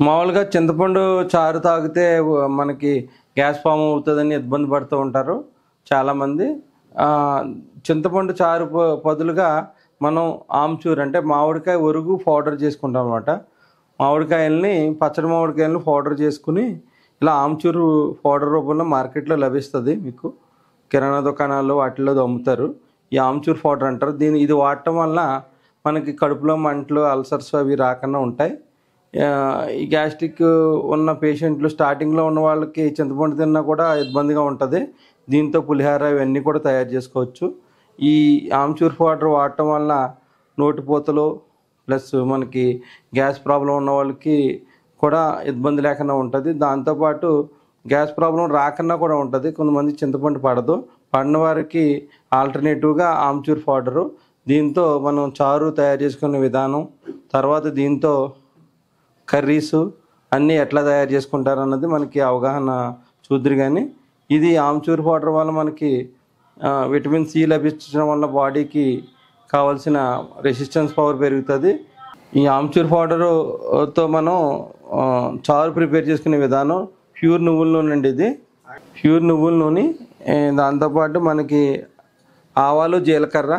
మామూలుగా చింతపండు చారు తాగితే మనకి గ్యాస్ ఫామ్ అవుతుందని ఇబ్బంది పడుతూ ఉంటారు చాలామంది. చింతపండు చారు బదులుగా మనం ఆమ్చూర్ అంటే మామిడికాయ ఒరుగు పౌడర్ చేసుకుంటాం అనమాట. మామిడికాయల్ని పచ్చడి మామిడికాయలను పౌడర్ చేసుకుని ఇలా ఆమ్చూరు పౌడర్ రూపంలో మార్కెట్లో లభిస్తుంది. మీకు కిరాణా దుకాణాల్లో వాటిల్లో అమ్ముతారు. ఈ ఆమ్చూర్ పౌడర్ అంటారు ఇది వాడటం వల్ల మనకి కడుపులో మంటలు, అల్సర్స్ అవి రాకుండా ఉంటాయి. ఈ గ్యాస్ట్రిక్ ఉన్న పేషెంట్లు స్టార్టింగ్లో ఉన్న వాళ్ళకి చింతపండు తిన్నా కూడా ఇబ్బందిగా ఉంటుంది. దీంతో పులిహార ఇవన్నీ కూడా తయారు చేసుకోవచ్చు. ఈ ఆమ్చూర్ పౌడర్ వాడటం వల్ల నోటిపూతలు ప్లస్ మనకి గ్యాస్ ప్రాబ్లం ఉన్న వాళ్ళకి కూడా ఇబ్బంది లేకుండా ఉంటుంది. దాంతోపాటు గ్యాస్ ప్రాబ్లం రాకుండా కూడా ఉంటుంది. కొంతమంది చింతపండు పడదు, పడిన వారికి ఆల్టర్నేటివ్గా ఆమ్చూర్ పౌడరు. దీంతో మనం చారు తయారు చేసుకునే విధానం, తర్వాత దీంతో కర్రీసు అన్నీ ఎట్లా తయారు చేసుకుంటారు అన్నది మనకి అవగాహన చూద్దరు. కానీ ఇది ఆమ్చూర్ పౌడర్ వల్ల మనకి విటమిన్ సి లభించడం వల్ల బాడీకి కావాల్సిన రెసిస్టెన్స్ పవర్ పెరుగుతుంది. ఈ ఆమ్చూర్ పౌడర్తో మనం చారు ప్రిపేర్ చేసుకునే విధానం ప్యూర్ నువ్వుల నూనె అండి. ఇది ప్యూర్ నువ్వుల నూనె, దాంతోపాటు మనకి ఆవాలు, జీలకర్ర,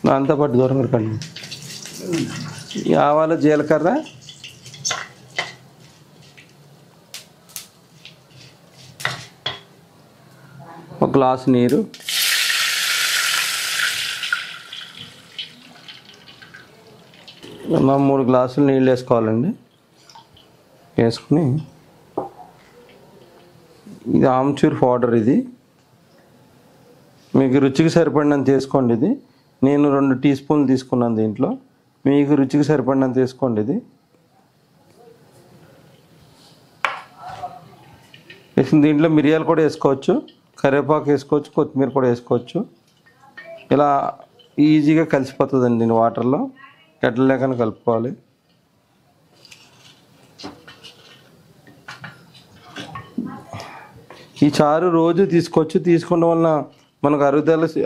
దాంతోపాటు దూరం కండి ఈ ఆవాలు, జీలకర్ర, ఒక గ్లాసు నీరు, మనం 3 గ్లాసులు నీళ్ళు వేసుకోవాలండి. వేసుకుని ఇది ఆమ్చూర్ పౌడర్, ఇది మీకు రుచికి సరిపడినంత వేసుకోండి. ఇది నేను 2 టీ స్పూన్లు తీసుకున్నాను. దీంట్లో మీకు రుచికి సరిపడినంత వేసుకోండి. ఇది వేసిన దీంట్లో మిరియాలు కూడా వేసుకోవచ్చు, కరివేపాకు వేసుకోవచ్చు, కొత్తిమీర కూడా వేసుకోవచ్చు. ఇలా ఈజీగా కలిసిపోతుందండి. దీన్ని వాటర్లో గడ్డలు లేకుండా కలుపుకోవాలి. ఈ చారు రోజు తీసుకోవచ్చు. తీసుకోవడం వల్ల మనకు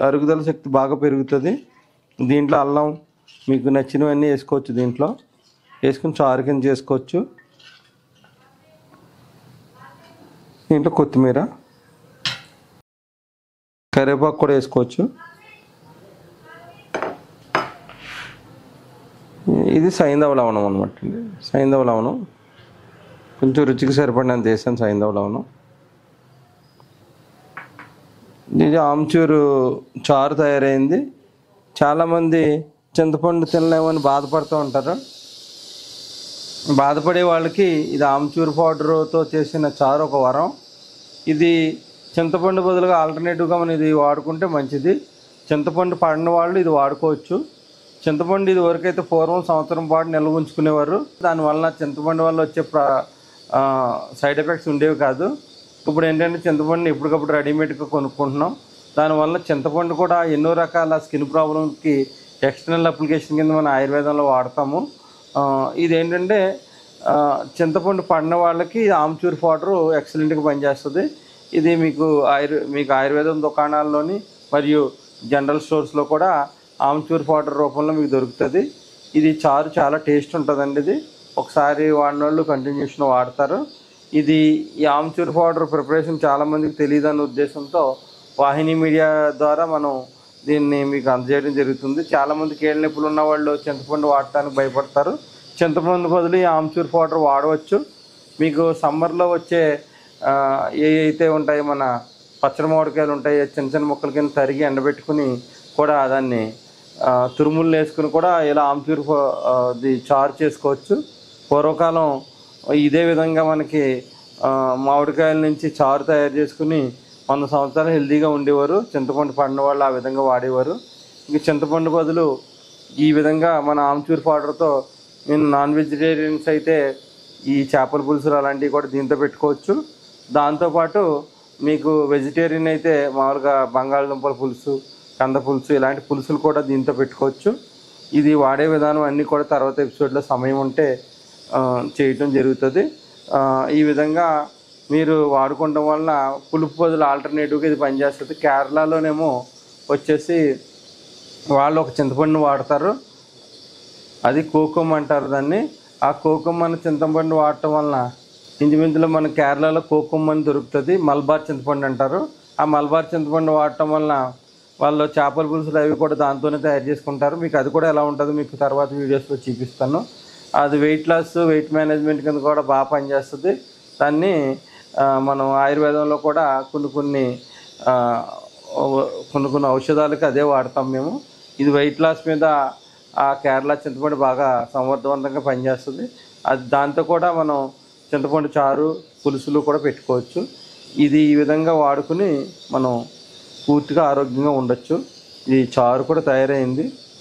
అరుగుదల శక్తి బాగా పెరుగుతుంది. దీంట్లో అల్లం మీకు నచ్చినవన్నీ వేసుకోవచ్చు. దీంట్లో వేసుకుని చారు కింద చేసుకోవచ్చు. దీంట్లో కొత్తిమీర, కరివేపాకు కూడా వేసుకోవచ్చు. ఇది సైంధవ లవణం అనమాట అండి. సైంధవ లవణం కొంచెం రుచికి సరిపడినంత వేసాను. సైంధవ లవణం. ఇది ఆమ్చూరు చారు తయారైంది. చాలామంది చింతపండు తినలేమని బాధపడుతూ ఉంటారు. బాధపడే వాళ్ళకి ఇది ఆమ్చూరు పౌడర్తో చేసిన చారు ఒక వరం. ఇది చింతపండు బదులుగా ఆల్టర్నేటివ్గా మనం ఇది వాడుకుంటే మంచిది. చింతపండు పడిన వాళ్ళు ఇది వాడుకోవచ్చు. చింతపండు ఇది వరకైతే పూర్వం సంవత్సరం పాటు నిల్వ ఉంచుకునేవారు. దానివల్ల చింతపండు వల్ల వచ్చే సైడ్ ఎఫెక్ట్స్ ఉండేవి కాదు. ఇప్పుడు ఏంటంటే చింతపండుని ఎప్పటికప్పుడు రెడీమేడ్గా కొనుక్కుంటున్నాం. దానివల్ల చింతపండు కూడా ఎన్నో రకాల స్కిన్ ప్రాబ్లమ్కి ఎక్స్టర్నల్ అప్లికేషన్ కింద మన ఆయుర్వేదంలో వాడతాము. ఇదేంటంటే చింతపండు పడిన వాళ్ళకి ఆమ్చూర్ పౌడరు ఎక్సలెంట్గా పనిచేస్తుంది. ఇది మీకు ఆయుర్వేదం దుకాణాల్లోని మరియు జనరల్ స్టోర్స్లో కూడా ఆమ్చూర్ పౌడర్ రూపంలో మీకు దొరుకుతుంది. ఇది చారు చాలా టేస్ట్ ఉంటుందండి. ఇది ఒకసారి వాడిన వాళ్ళు కంటిన్యూషన్ వాడతారు. ఈ ఆమ్చూర్ పౌడర్ ప్రిపరేషన్ చాలామందికి తెలియదన్న ఉద్దేశంతో వాహిని మీడియా ద్వారా మనం దీన్ని మీకు అందజేయడం జరుగుతుంది. చాలామంది కీళ్ళ నొప్పులు ఉన్న వాళ్ళు చింతపండు వాడటానికి భయపడతారు. చింతపండు బదులు ఈ ఆమ్చూర్ పౌడర్ వాడవచ్చు. మీకు సమ్మర్లో వచ్చే అయితే ఉంటాయి మన పచ్చడి మామిడికాయలు ఉంటాయి, చిన్న చిన్న ముక్కల కింద తరిగి ఎండబెట్టుకుని కూడా దాన్ని తురుములు వేసుకుని కూడా ఇలా ఆమ్చూర్ చారు చేసుకోవచ్చు. పూర్వకాలం ఇదే విధంగా మనకి మామిడికాయల నుంచి చారు తయారు చేసుకుని 100 సంవత్సరాలు హెల్తీగా ఉండేవారు. చింతపండు పడిన వాళ్ళు ఆ విధంగా వాడేవారు. ఇంక చింతపండు బదులు ఈ విధంగా మన ఆమ్చూర్ పౌడర్తో నేను నాన్ వెజిటేరియన్స్ అయితే ఈ చేపల పులుసులు అలాంటివి కూడా దీంతో పెట్టుకోవచ్చు. దాంతోపాటు మీకు వెజిటేరియన్ అయితే మామూలుగా బంగాళదుంపల పులుసు, కంద పులుసు ఇలాంటి పులుసులు కూడా దీంతో పెట్టుకోవచ్చు. ఇది వాడే విధానం అన్నీ కూడా తర్వాత ఎపిసోడ్లో సమయం ఉంటే చేయటం జరుగుతుంది. ఈ విధంగా మీరు వాడుకోవడం వల్ల పులుపు బదులు ఆల్టర్నేటివ్గా ఇది పనిచేస్తుంది. కేరళలోనేమో వచ్చేసి వాళ్ళు ఒక చింతపండుని వాడతారు, అది కోకం అంటారు దాన్ని. ఆ కోకం అనే చింతపండు వాడటం వలన ఇంచుమించులో మన కేరళలో కోకం అని దొరుకుతుంది, మల్బార్ చింతపండు అంటారు. ఆ మల్బార్ చింతపండు వాడటం వలన వాళ్ళు చేపల పులుసులు అవి కూడా దాంతోనే తయారు చేసుకుంటారు. మీకు అది కూడా ఎలా ఉంటుందో మీకు తర్వాత వీడియోస్లో చూపిస్తాను. అది వెయిట్ లాస్, వెయిట్ మేనేజ్మెంట్ కింద కూడా బాగా పనిచేస్తుంది. దాన్ని మనం ఆయుర్వేదంలో కూడా కొన్ని ఔషధాలకి అదే వాడతాం మేము. ఇది వెయిట్ లాస్ మీద ఆ కేరళ చింతపండు బాగా సమర్థవంతంగా పనిచేస్తుంది. అది దాంతో కూడా మనం చింతపండు చారు, పులుసులు కూడా పెట్టుకోవచ్చు. ఇది ఈ విధంగా వాడుకుని మనం పూర్తిగా ఆరోగ్యంగా ఉండొచ్చు. ఈ చారు కూడా తయారైంది.